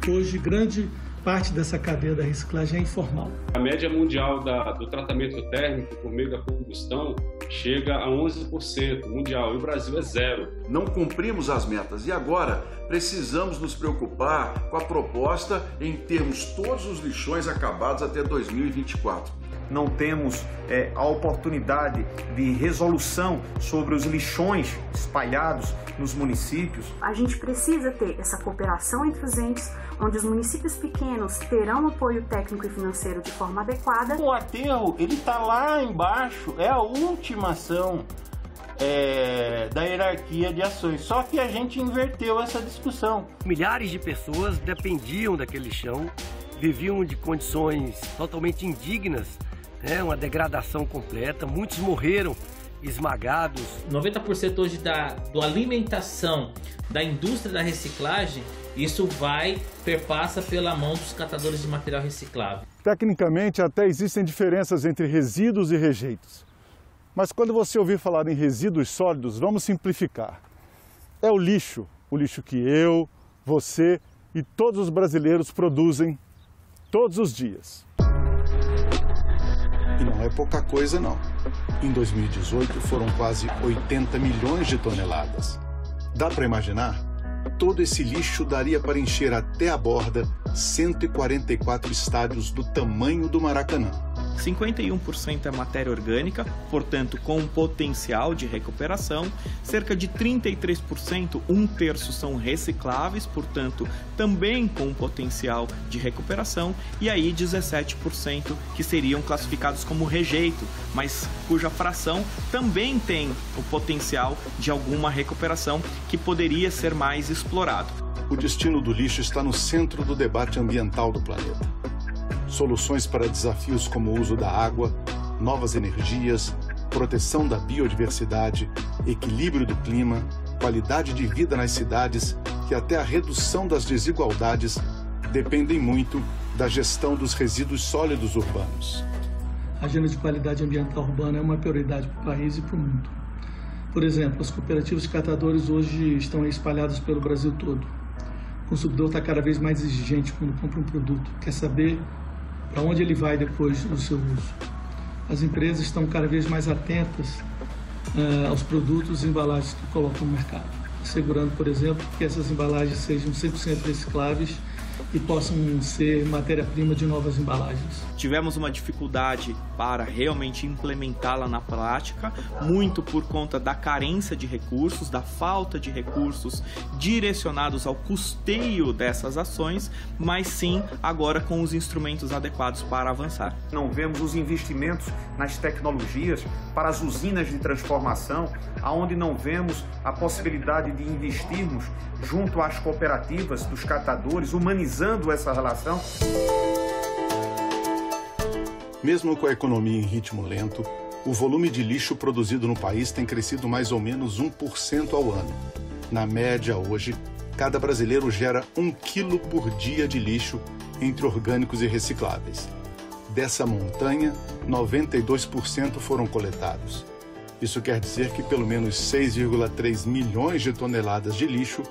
Hoje, grande parte dessa cadeia da reciclagem é informal. A média mundial do tratamento térmico por meio da combustão chega a 11% mundial e o Brasil é 0%. Não cumprimos as metas e agora precisamos nos preocupar com a proposta em termos todos os lixões acabados até 2024. Não temos a oportunidade de resolução sobre os lixões espalhados nos municípios. A gente precisa ter essa cooperação entre os entes, onde os municípios pequenos terão apoio técnico e financeiro de forma adequada. O aterro, ele está lá embaixo, é a última ação da hierarquia de ações, só que a gente inverteu essa discussão. Milhares de pessoas dependiam daquele lixão, viviam de condições totalmente indignas, uma degradação completa, muitos morreram esmagados. 90% hoje da alimentação da indústria da reciclagem, isso perpassa pela mão dos catadores de material reciclável. Tecnicamente, até existem diferenças entre resíduos e rejeitos. Mas quando você ouvir falar em resíduos sólidos, vamos simplificar. É o lixo que eu, você e todos os brasileiros produzem todos os dias. E não é pouca coisa, não. Em 2018, foram quase 80 milhões de toneladas. Dá para imaginar? Todo esse lixo daria para encher até a borda 144 estádios do tamanho do Maracanã. 51% é matéria orgânica, portanto com um potencial de recuperação, cerca de 33%, 1/3 são recicláveis, portanto também com um potencial de recuperação, e aí 17% que seriam classificados como rejeito, mas cuja fração também tem o potencial de alguma recuperação que poderia ser mais explorado. O destino do lixo está no centro do debate ambiental do planeta. Soluções para desafios como o uso da água, novas energias, proteção da biodiversidade, equilíbrio do clima, qualidade de vida nas cidades e até a redução das desigualdades dependem muito da gestão dos resíduos sólidos urbanos. A agenda de qualidade ambiental urbana é uma prioridade para o país e para o mundo. Por exemplo, as cooperativas de catadores hoje estão espalhadas pelo Brasil todo. O consumidor está cada vez mais exigente quando compra um produto, quer saber para onde ele vai depois do seu uso. As empresas estão cada vez mais atentas aos produtos e embalagens que colocam no mercado, assegurando, por exemplo, que essas embalagens sejam 100% recicláveis e possam ser matéria-prima de novas embalagens. Tivemos uma dificuldade para realmente implementá-la na prática, muito por conta da carência de recursos, da falta de recursos direcionados ao custeio dessas ações, mas sim agora com os instrumentos adequados para avançar. Não vemos os investimentos nas tecnologias para as usinas de transformação, aonde não vemos a possibilidade de investirmos junto às cooperativas dos catadores, humanizando essa relação. Mesmo com a economia em ritmo lento, o volume de lixo produzido no país tem crescido mais ou menos 1% ao ano. Na média, hoje, cada brasileiro gera 1 quilo por dia de lixo entre orgânicos e recicláveis. Dessa montanha, 92% foram coletados. Isso quer dizer que pelo menos 6,3 milhões de toneladas de lixo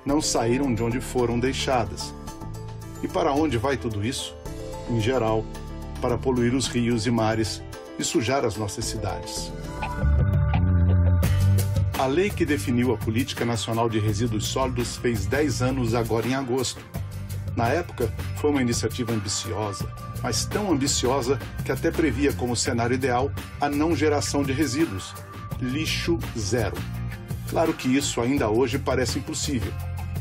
não saíram de onde foram deixadas. E para onde vai tudo isso? Em geral, para poluir os rios e mares e sujar as nossas cidades. A lei que definiu a Política Nacional de Resíduos Sólidos fez 10 anos agora em agosto. Na época, foi uma iniciativa ambiciosa, mas tão ambiciosa que até previa como cenário ideal a não geração de resíduos, lixo zero. Claro que isso ainda hoje parece impossível.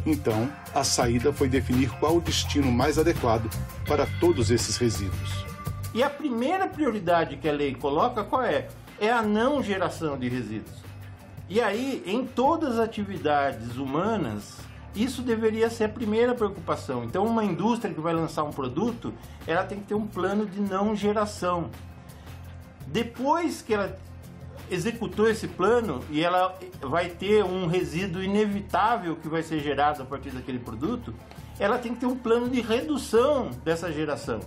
Então, a saída foi definir qual o destino mais adequado para todos esses resíduos. E a primeira prioridade que a lei coloca qual é? É a não geração de resíduos. E aí, em todas as atividades humanas, isso deveria ser a primeira preocupação. Então, uma indústria que vai lançar um produto, ela tem que ter um plano de não geração. Depois que ela executou esse plano e ela vai ter um resíduo inevitável que vai ser gerado a partir daquele produto, ela tem que ter um plano de redução dessa geração,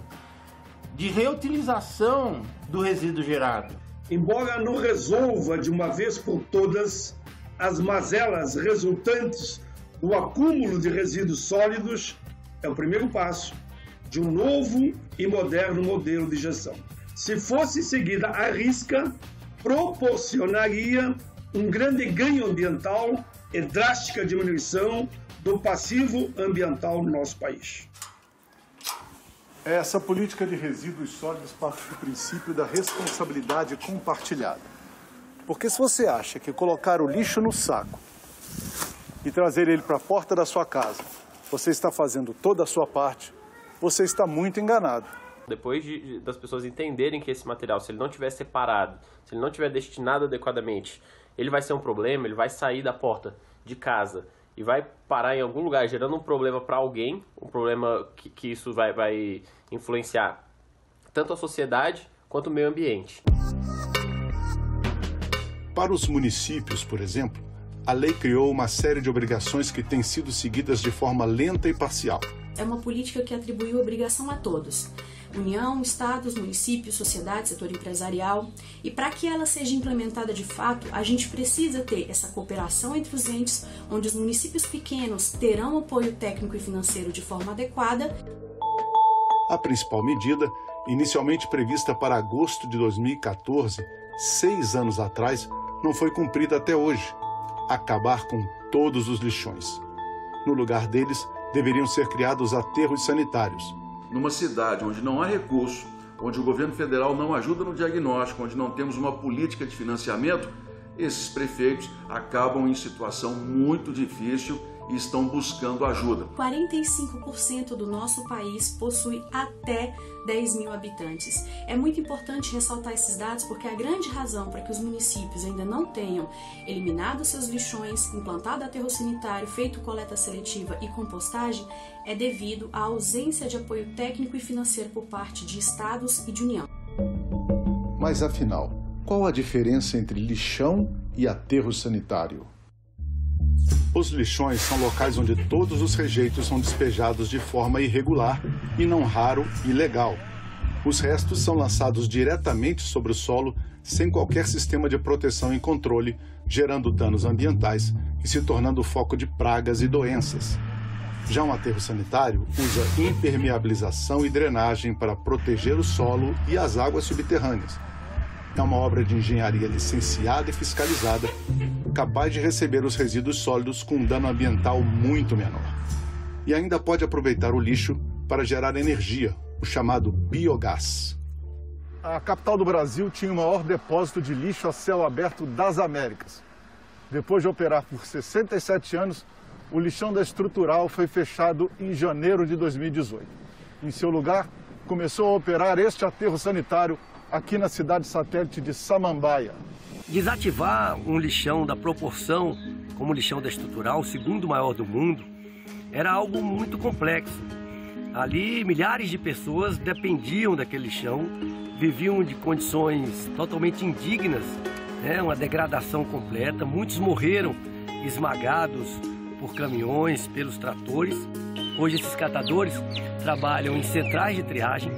de reutilização do resíduo gerado. Embora não resolva de uma vez por todas as mazelas resultantes do acúmulo de resíduos sólidos, é o primeiro passo de um novo e moderno modelo de gestão. Se fosse seguida à risca, proporcionaria um grande ganho ambiental e drástica diminuição do passivo ambiental no nosso país. Essa política de resíduos sólidos parte do princípio da responsabilidade compartilhada. Porque se você acha que colocar o lixo no saco e trazer ele para a porta da sua casa, você está fazendo toda a sua parte, você está muito enganado. Depois das pessoas entenderem que esse material, se ele não estiver separado, se ele não estiver destinado adequadamente, ele vai ser um problema, ele vai sair da porta de casa e vai parar em algum lugar, gerando um problema para alguém, um problema que isso vai influenciar tanto a sociedade quanto o meio ambiente. Para os municípios, por exemplo, a lei criou uma série de obrigações que têm sido seguidas de forma lenta e parcial. É uma política que atribui obrigação a todos. União, estados, municípios, sociedade, setor empresarial. E para que ela seja implementada de fato, a gente precisa ter essa cooperação entre os entes, onde os municípios pequenos terão apoio técnico e financeiro de forma adequada. A principal medida, inicialmente prevista para agosto de 2014, 6 anos atrás, não foi cumprida até hoje: acabar com todos os lixões. No lugar deles, deveriam ser criados aterros sanitários. Numa cidade onde não há recurso, onde o governo federal não ajuda no diagnóstico, onde não temos uma política de financiamento, esses prefeitos acabam em situação muito difícil e estão buscando ajuda. 45% do nosso país possui até 10 mil habitantes. É muito importante ressaltar esses dados porque a grande razão para que os municípios ainda não tenham eliminado seus lixões, implantado aterro sanitário, feito coleta seletiva e compostagem é devido à ausência de apoio técnico e financeiro por parte de estados e de União. Mas afinal, qual a diferença entre lixão e aterro sanitário? Os lixões são locais onde todos os rejeitos são despejados de forma irregular e, não raro, ilegal. Os restos são lançados diretamente sobre o solo, sem qualquer sistema de proteção e controle, gerando danos ambientais e se tornando foco de pragas e doenças. Já um aterro sanitário usa impermeabilização e drenagem para proteger o solo e as águas subterrâneas. É uma obra de engenharia licenciada e fiscalizada, capaz de receber os resíduos sólidos com um dano ambiental muito menor. E ainda pode aproveitar o lixo para gerar energia, o chamado biogás. A capital do Brasil tinha o maior depósito de lixo a céu aberto das Américas. Depois de operar por 67 anos, o lixão da Estrutural foi fechado em janeiro de 2018. Em seu lugar, começou a operar este aterro sanitário aqui na cidade satélite de Samambaia. Desativar um lixão da proporção como o lixão da Estrutural, o segundo maior do mundo, era algo muito complexo. Ali, milhares de pessoas dependiam daquele lixão, viviam de condições totalmente indignas, uma degradação completa. Muitos morreram esmagados por caminhões, pelos tratores. Hoje esses catadores trabalham em centrais de triagem,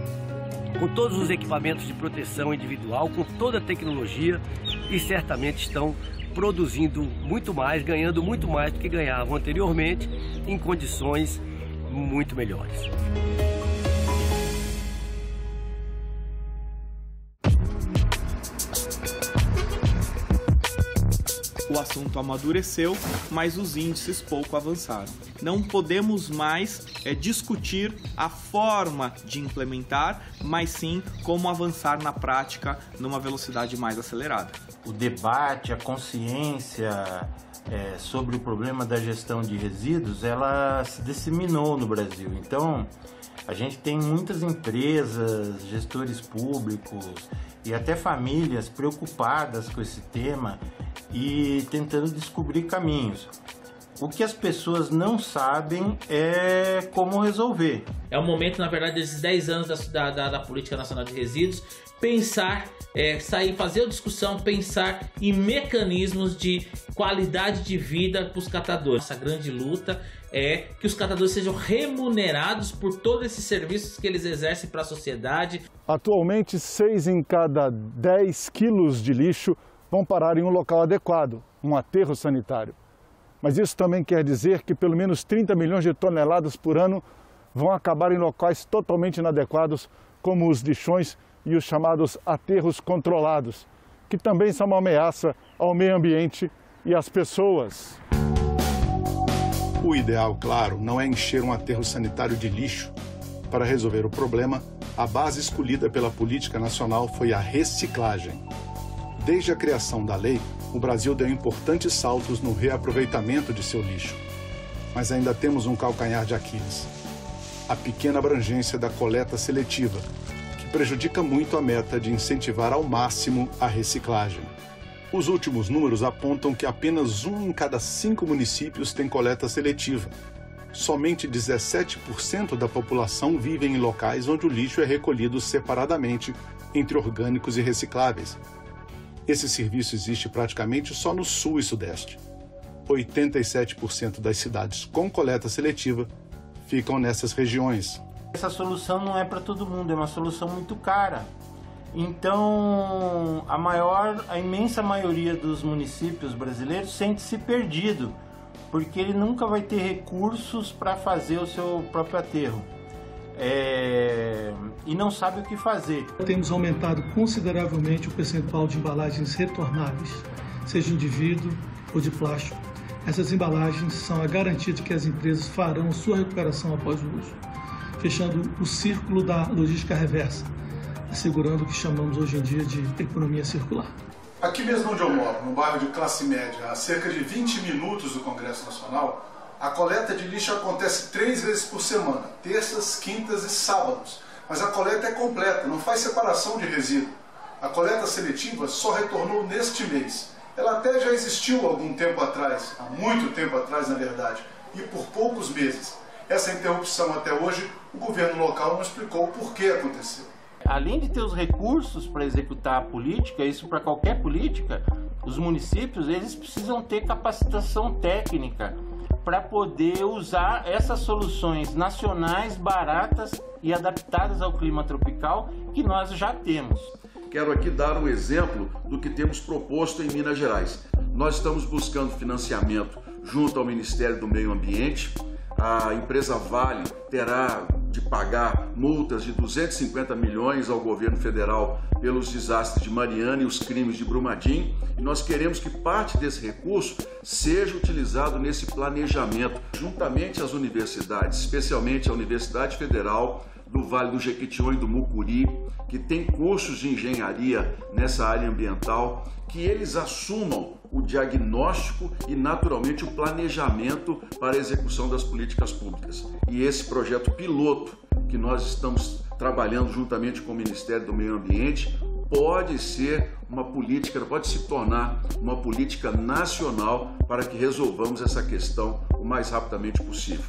com todos os equipamentos de proteção individual, com toda a tecnologia e certamente estão produzindo muito mais, ganhando muito mais do que ganhavam anteriormente em condições muito melhores. O assunto amadureceu, mas os índices pouco avançaram. Não podemos mais discutir a forma de implementar, mas sim como avançar na prática numa velocidade mais acelerada. O debate, a consciência sobre o problema da gestão de resíduos, ela se disseminou no Brasil. Então, a gente tem muitas empresas, gestores públicos e até famílias preocupadas com esse tema e tentando descobrir caminhos. O que as pessoas não sabem é como resolver. É o momento, na verdade, desses 10 anos da Política Nacional de Resíduos, pensar, fazer a discussão, pensar em mecanismos de qualidade de vida para os catadores. Essa grande luta é que os catadores sejam remunerados por todos esses serviços que eles exercem para a sociedade. Atualmente, 6 em cada 10 quilos de lixo vão parar em um local adequado, um aterro sanitário. Mas isso também quer dizer que pelo menos 30 milhões de toneladas por ano vão acabar em locais totalmente inadequados, como os lixões e os chamados aterros controlados, que também são uma ameaça ao meio ambiente e às pessoas. O ideal, claro, não é encher um aterro sanitário de lixo. Para resolver o problema, a base escolhida pela política nacional foi a reciclagem. Desde a criação da lei, o Brasil deu importantes saltos no reaproveitamento de seu lixo. Mas ainda temos um calcanhar de Aquiles: a pequena abrangência da coleta seletiva, que prejudica muito a meta de incentivar ao máximo a reciclagem. Os últimos números apontam que apenas 1 em cada 5 municípios tem coleta seletiva. Somente 17% da população vive em locais onde o lixo é recolhido separadamente entre orgânicos e recicláveis. Esse serviço existe praticamente só no Sul e Sudeste. 87% das cidades com coleta seletiva ficam nessas regiões. Essa solução não é para todo mundo, é uma solução muito cara. Então, a imensa maioria dos municípios brasileiros sente-se perdido, porque ele nunca vai ter recursos para fazer o seu próprio aterro. E não sabe o que fazer. Temos aumentado consideravelmente o percentual de embalagens retornáveis, seja de vidro ou de plástico. Essas embalagens são a garantia de que as empresas farão sua recuperação após o uso, fechando o círculo da logística reversa, assegurando o que chamamos hoje em dia de economia circular. Aqui mesmo onde eu moro, no bairro de classe média, a cerca de 20 minutos do Congresso Nacional, a coleta de lixo acontece 3 vezes por semana, terças, quintas e sábados. Mas a coleta é completa, não faz separação de resíduo. A coleta seletiva só retornou neste mês. Ela até já existiu há algum tempo atrás, há muito tempo atrás na verdade, e por poucos meses. Essa interrupção até hoje, o governo local não explicou por que aconteceu. Além de ter os recursos para executar a política, isso para qualquer política, os municípios eles precisam ter capacitação técnica para poder usar essas soluções nacionais, baratas e adaptadas ao clima tropical que nós já temos. Quero aqui dar um exemplo do que temos proposto em Minas Gerais. Nós estamos buscando financiamento junto ao Ministério do Meio Ambiente. A empresa Vale terá de pagar multas de 250 milhões ao governo federal pelos desastres de Mariana e os crimes de Brumadinho, e nós queremos que parte desse recurso seja utilizado nesse planejamento, juntamente às universidades, especialmente a Universidade Federal do Vale do Jequitinhonha e do Mucuri, que tem cursos de engenharia nessa área ambiental, que eles assumam o diagnóstico e, naturalmente, o planejamento para a execução das políticas públicas. E esse projeto piloto que nós estamos trabalhando juntamente com o Ministério do Meio Ambiente pode ser uma política, pode se tornar uma política nacional para que resolvamos essa questão o mais rapidamente possível.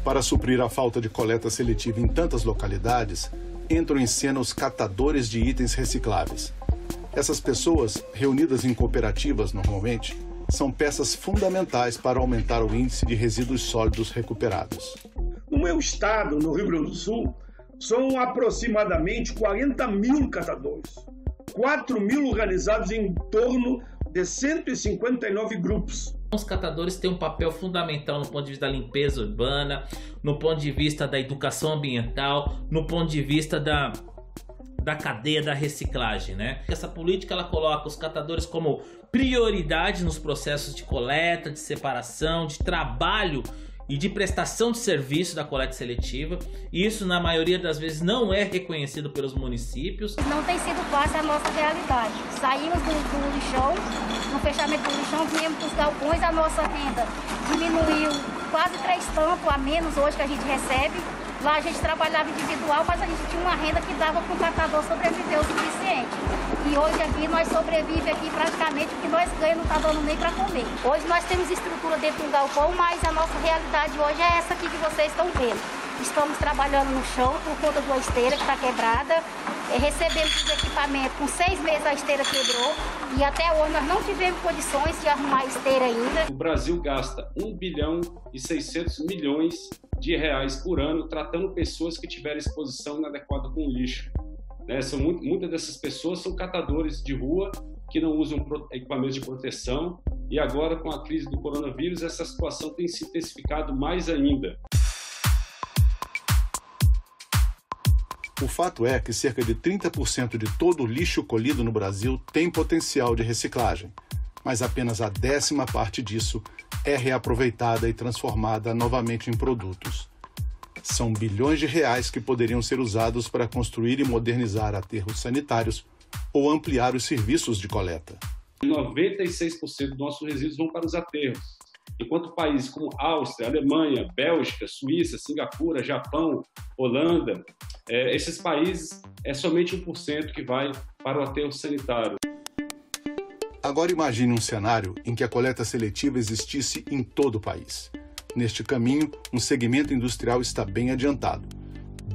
Para suprir a falta de coleta seletiva em tantas localidades, entram em cena os catadores de itens recicláveis. Essas pessoas, reunidas em cooperativas normalmente, são peças fundamentais para aumentar o índice de resíduos sólidos recuperados. No meu estado, no Rio Grande do Sul, são aproximadamente 40 mil catadores, 4 mil organizados em torno de 159 grupos. Os catadores têm um papel fundamental no ponto de vista da limpeza urbana, no ponto de vista da educação ambiental, no ponto de vista da cadeia da reciclagem, né? Essa política ela coloca os catadores como prioridade nos processos de coleta, de separação, de trabalho e de prestação de serviço da coleta seletiva. Isso, na maioria das vezes, não é reconhecido pelos municípios. Não tem sido fácil a nossa realidade. Saímos do lixão, no fechamento do lixão, viemos para os galpões, a nossa renda diminuiu quase 3 tantos a menos hoje que a gente recebe. Lá a gente trabalhava individual, mas a gente tinha uma renda que dava para o catador sobreviver o suficiente. E hoje aqui nós sobrevivemos aqui praticamente, o que nós ganhamos não está dando nem para comer. Hoje nós temos estrutura dentro do galpão, mas a nossa realidade hoje é essa aqui que vocês estão vendo. Estamos trabalhando no chão por conta de uma esteira que está quebrada. Recebemos os equipamentos, com 6 meses a esteira quebrou e até hoje nós não tivemos condições de arrumar a esteira ainda. O Brasil gasta 1 bilhão e 600 milhões de reais por ano tratando pessoas que tiverem exposição inadequada com o lixo. Né? Muitas dessas pessoas são catadores de rua que não usam equipamentos de proteção E agora, com a crise do coronavírus, essa situação tem se intensificado mais ainda. O fato é que cerca de 30% de todo o lixo colhido no Brasil tem potencial de reciclagem, mas apenas a 10ª parte disso é reaproveitada e transformada novamente em produtos. São bilhões de reais que poderiam ser usados para construir e modernizar aterros sanitários ou ampliar os serviços de coleta. 96% dos nossos resíduos vão para os aterros, enquanto países como Áustria, Alemanha, Bélgica, Suíça, Singapura, Japão, Holanda, esses países é somente 1% que vai para o aterro sanitário. Agora imagine um cenário em que a coleta seletiva existisse em todo o país. Neste caminho, um segmento industrial está bem adiantado.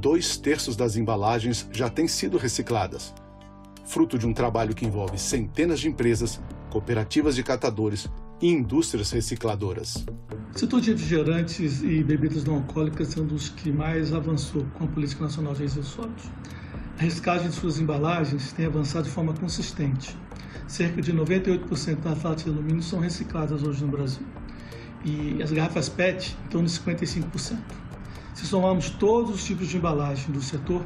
2/3 das embalagens já têm sido recicladas, fruto de um trabalho que envolve centenas de empresas, cooperativas de catadores e indústrias recicladoras. O setor de refrigerantes e bebidas não alcoólicas é um dos que mais avançou com a Política Nacional de Resíduos Sólidos. A reciclagem de suas embalagens tem avançado de forma consistente. Cerca de 98% das latas de alumínio são recicladas hoje no Brasil. E as garrafas PET, em torno de 55%. Se somarmos todos os tipos de embalagem do setor,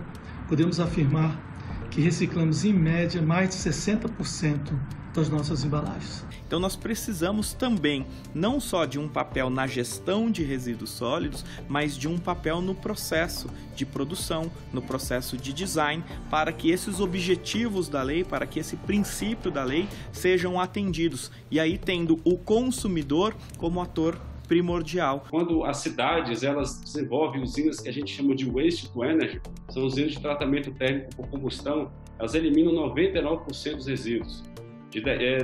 podemos afirmar que reciclamos, em média, mais de 60% das nossas embalagens. Então nós precisamos também não só de um papel na gestão de resíduos sólidos, mas de um papel no processo de produção, no processo de design, para que esses objetivos da lei, para que esse princípio da lei sejam atendidos. E aí tendo o consumidor como ator primordial. Quando as cidades elas desenvolvem usinas que a gente chama de waste to energy, são usinas de tratamento térmico por combustão, elas eliminam 99% dos resíduos.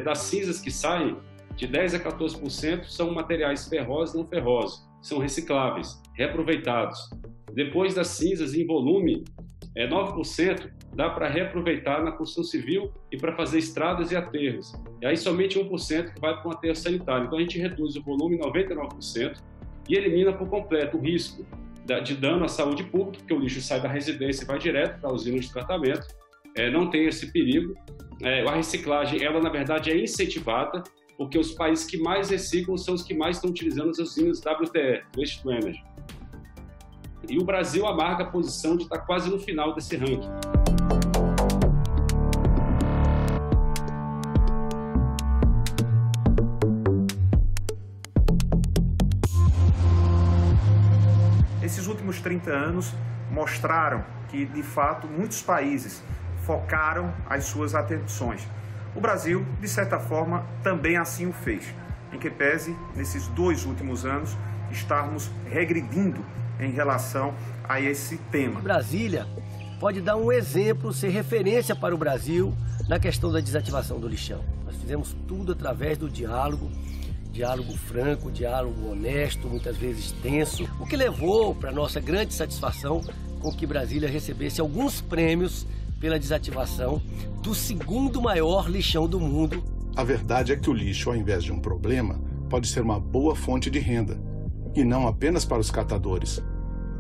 Das cinzas que saem, de 10 a 14% são materiais ferrosos e não ferrosos, são recicláveis, reaproveitados. Depois das cinzas, em volume, 9% dá para reaproveitar na construção civil e para fazer estradas e aterros. E aí somente 1% que vai para um aterro sanitário. Então a gente reduz o volume em 99% e elimina por completo o risco de dano à saúde pública, porque o lixo sai da residência e vai direto para a usina de tratamento. Não tem esse perigo. A reciclagem, ela na verdade é incentivada, porque os países que mais reciclam são os que mais estão utilizando as usinas WTE, Waste to Energy. E o Brasil amarga a posição de estar quase no final desse ranking. Esses últimos 30 anos mostraram que, de fato, muitos países focaram as suas atenções. O Brasil, de certa forma, também assim o fez, em que pese, nesses 2 últimos anos, estarmos regredindo em relação a esse tema. Brasília pode dar um exemplo, ser referência para o Brasil na questão da desativação do lixão. Nós fizemos tudo através do diálogo franco, diálogo honesto, muitas vezes tenso, o que levou para nossa grande satisfação com que Brasília recebesse alguns prêmios pela desativação do 2º maior lixão do mundo. A verdade é que o lixo, ao invés de um problema, pode ser uma boa fonte de renda. E não apenas para os catadores.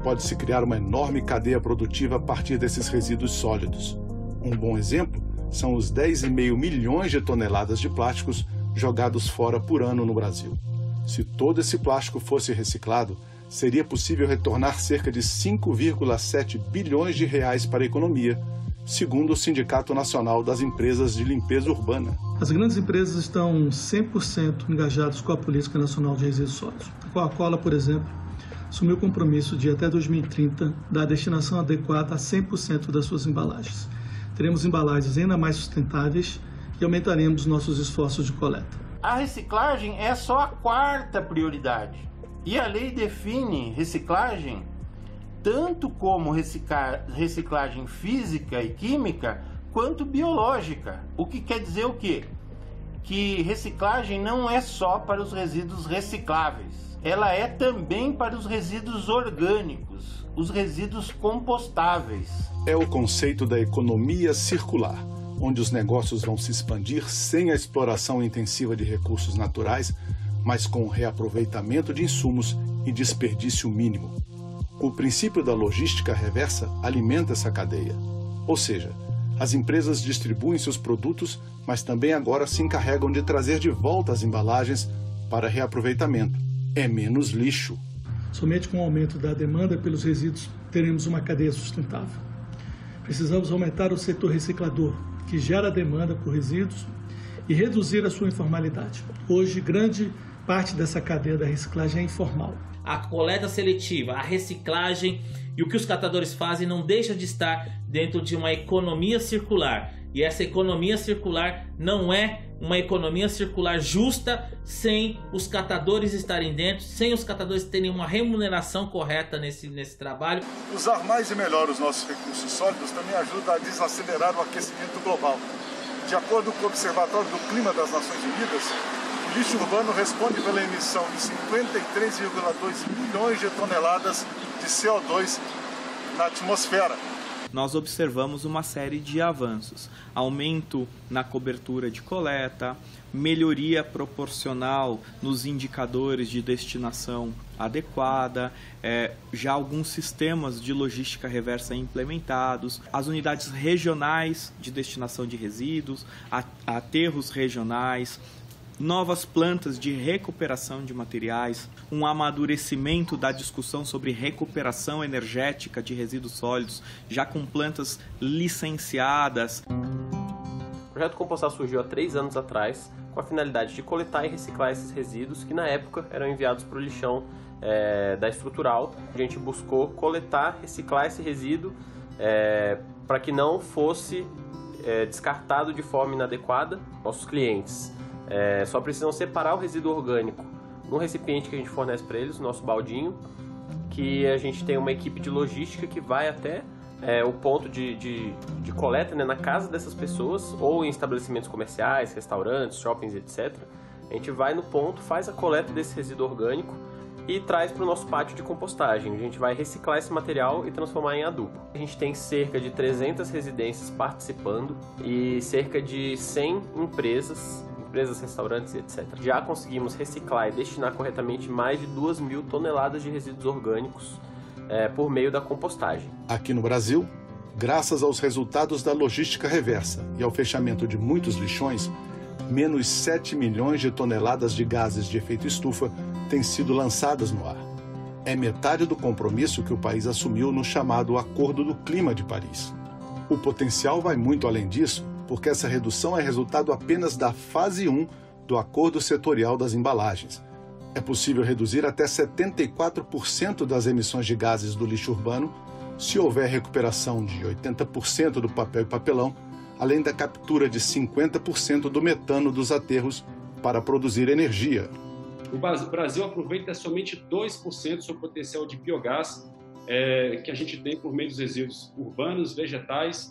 Pode-se criar uma enorme cadeia produtiva a partir desses resíduos sólidos. Um bom exemplo são os 10,5 milhões de toneladas de plásticos jogados fora por ano no Brasil. Se todo esse plástico fosse reciclado, seria possível retornar cerca de 5,7 bilhões de reais para a economia, segundo o Sindicato Nacional das Empresas de Limpeza Urbana. As grandes empresas estão 100% engajadas com a Política Nacional de Resíduos Sólidos. A Coca-Cola, por exemplo, assumiu o compromisso de, até 2030, dar a destinação adequada a 100% das suas embalagens. Teremos embalagens ainda mais sustentáveis e aumentaremos nossos esforços de coleta. A reciclagem é só a 4ª prioridade. E a lei define reciclagem tanto como reciclagem física e química, quanto biológica. O que quer dizer o quê? Que reciclagem não é só para os resíduos recicláveis. Ela é também para os resíduos orgânicos, os resíduos compostáveis. É o conceito da economia circular, onde os negócios vão se expandir sem a exploração intensiva de recursos naturais, mas com o reaproveitamento de insumos e desperdício mínimo. O princípio da logística reversa alimenta essa cadeia. Ou seja, As empresas distribuem seus produtos, mas também agora se encarregam de trazer de volta as embalagens para reaproveitamento. É menos lixo. Somente com o aumento da demanda pelos resíduos teremos uma cadeia sustentável. Precisamos aumentar o setor reciclador, que gera demanda por resíduos, e reduzir a sua informalidade. Hoje, grande parte dessa cadeia da reciclagem é informal. A coleta seletiva, a reciclagem e o que os catadores fazem não deixa de estar dentro de uma economia circular. E essa economia circular não é uma economia circular justa sem os catadores estarem dentro, sem os catadores terem uma remuneração correta nesse trabalho. Usar mais e melhor os nossos recursos sólidos também ajuda a desacelerar o aquecimento global. De acordo com o Observatório do Clima das Nações Unidas, o lixo urbano responde pela emissão de 53,2 milhões de toneladas de CO2 na atmosfera. Nós observamos uma série de avanços, aumento na cobertura de coleta, melhoria proporcional nos indicadores de destinação adequada, já alguns sistemas de logística reversa implementados, as unidades regionais de destinação de resíduos, aterros regionais, novas plantas de recuperação de materiais, um amadurecimento da discussão sobre recuperação energética de resíduos sólidos, já com plantas licenciadas. O projeto Compostar surgiu há 3 anos atrás com a finalidade de coletar e reciclar esses resíduos que na época eram enviados para o lixão da estrutural. A gente buscou coletar, reciclar esse resíduo para que não fosse descartado de forma inadequada. Nossos clientes só precisam separar o resíduo orgânico no recipiente que a gente fornece para eles, o nosso baldinho, que a gente tem uma equipe de logística que vai até o ponto de coleta, né, na casa dessas pessoas ou em estabelecimentos comerciais, restaurantes, shoppings, etc. A gente vai no ponto, faz a coleta desse resíduo orgânico e traz para o nosso pátio de compostagem. A gente vai reciclar esse material e transformar em adubo. A gente tem cerca de 300 residências participando e cerca de 100 empresas, restaurantes, etc. Já conseguimos reciclar e destinar corretamente mais de 2.000 toneladas de resíduos orgânicos por meio da compostagem. Aqui no Brasil, graças aos resultados da logística reversa e ao fechamento de muitos lixões, menos 7 milhões de toneladas de gases de efeito estufa têm sido lançadas no ar. É metade do compromisso que o país assumiu no chamado Acordo do Clima de Paris. O potencial vai muito além disso, porque essa redução é resultado apenas da fase 1 do Acordo Setorial das Embalagens. É possível reduzir até 74% das emissões de gases do lixo urbano se houver recuperação de 80% do papel e papelão, além da captura de 50% do metano dos aterros para produzir energia. O Brasil aproveita somente 2% do seu potencial de biogás que a gente tem por meio dos resíduos urbanos, vegetais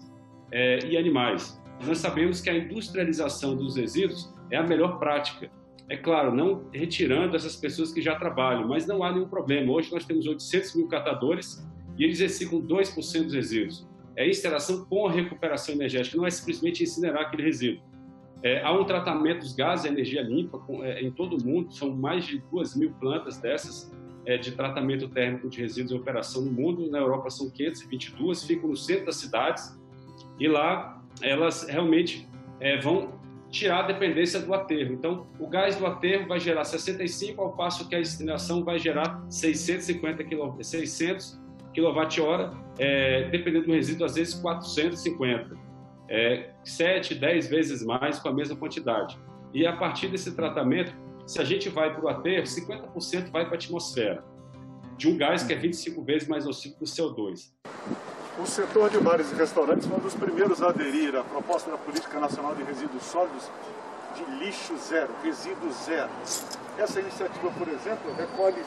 e animais. Nós sabemos que a industrialização dos resíduos é a melhor prática. É claro, não retirando essas pessoas que já trabalham, mas não há nenhum problema. Hoje nós temos 800 mil catadores e eles reciclam 2% dos resíduos. É instalação com a recuperação energética, não é simplesmente incinerar aquele resíduo. Há um tratamento dos gases e energia limpa em todo o mundo, são mais de 2.000 plantas dessas de tratamento térmico de resíduos em operação no mundo. Na Europa são 522, ficam no centro das cidades e lá elas realmente vão tirar a dependência do aterro. Então, o gás do aterro vai gerar 65, ao passo que a incineração vai gerar 600 kWh, dependendo do resíduo, às vezes 450. 7, 10 vezes mais com a mesma quantidade. E a partir desse tratamento, se a gente vai para o aterro, 50% vai para a atmosfera, de um gás que é 25 vezes mais nocivo que o CO2. O setor de bares e restaurantes foi um dos primeiros a aderir à proposta da Política Nacional de Resíduos Sólidos de lixo zero, resíduo zero. Essa iniciativa, por exemplo, recolhe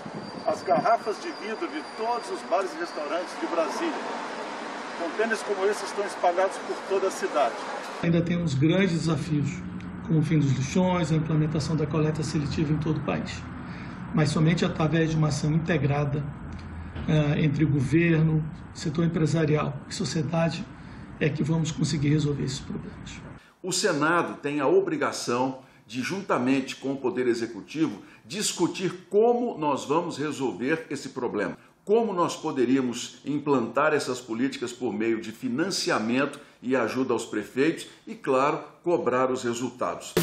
as garrafas de vidro de todos os bares e restaurantes de Brasília. Contêineres como esses estão espalhados por toda a cidade. Ainda temos grandes desafios, como o fim dos lixões, a implementação da coleta seletiva em todo o país. Mas somente através de uma ação integrada entre governo, setor empresarial e sociedade é que vamos conseguir resolver esses problemas. O Senado tem a obrigação de, juntamente com o Poder Executivo, discutir como nós vamos resolver esse problema. como nós poderíamos implantar essas políticas por meio de financiamento e ajuda aos prefeitos e, claro, cobrar os resultados.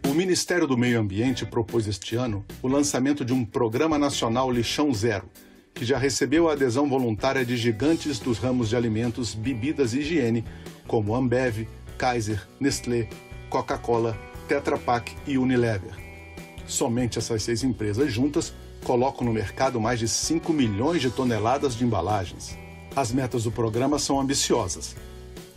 O Ministério do Meio Ambiente propôs este ano o lançamento de um Programa Nacional Lixão Zero, que já recebeu a adesão voluntária de gigantes dos ramos de alimentos, bebidas e higiene, como Ambev, Kaiser, Nestlé, Coca-Cola, Tetra Pak e Unilever. Somente essas 6 empresas juntas colocam no mercado mais de 5 milhões de toneladas de embalagens. As metas do programa são ambiciosas.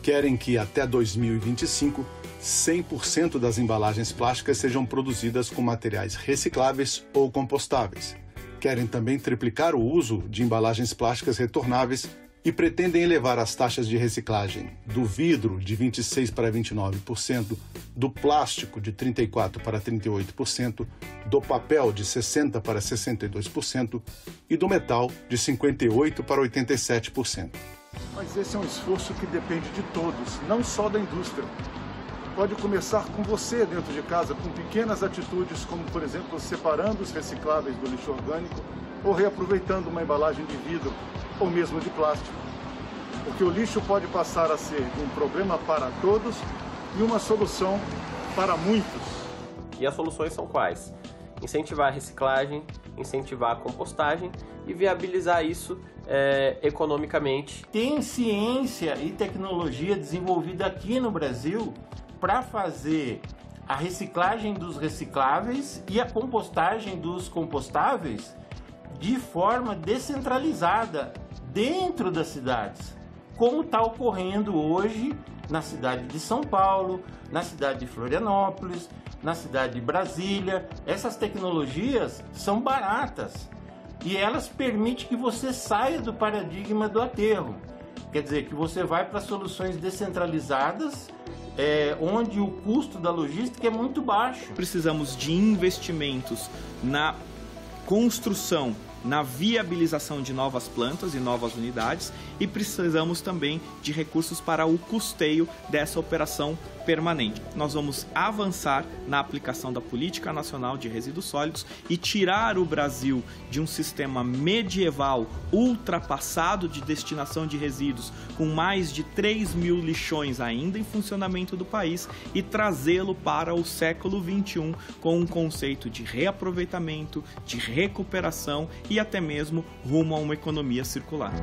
Querem que até 2025, 100% das embalagens plásticas sejam produzidas com materiais recicláveis ou compostáveis. Querem também triplicar o uso de embalagens plásticas retornáveis e pretendem elevar as taxas de reciclagem do vidro de 26% para 29%, do plástico de 34% para 38%, do papel de 60% para 62% e do metal de 58% para 87%. Mas esse é um esforço que depende de todos, não só da indústria. Pode começar com você dentro de casa, com pequenas atitudes, como, por exemplo, separando os recicláveis do lixo orgânico ou reaproveitando uma embalagem de vidro ou mesmo de plástico. Porque o lixo pode passar a ser um problema para todos e uma solução para muitos. E as soluções são quais? Incentivar a reciclagem, incentivar a compostagem e viabilizar isso economicamente. Tem ciência e tecnologia desenvolvida aqui no Brasil para fazer a reciclagem dos recicláveis e a compostagem dos compostáveis de forma descentralizada dentro das cidades, como está ocorrendo hoje na cidade de São Paulo, na cidade de Florianópolis, na cidade de Brasília. Essas tecnologias são baratas e elas permitem que você saia do paradigma do aterro. Quer dizer, que você vai para soluções descentralizadas, onde o custo da logística é muito baixo. Precisamos de investimentos na construção, na viabilização de novas plantas e novas unidades e precisamos também de recursos para o custeio dessa operação permanente. Nós vamos avançar na aplicação da Política Nacional de Resíduos Sólidos e tirar o Brasil de um sistema medieval ultrapassado de destinação de resíduos, com mais de 3 mil lixões ainda em funcionamento do país, e trazê-lo para o século XXI com um conceito de reaproveitamento, de recuperação e até mesmo rumo a uma economia circular.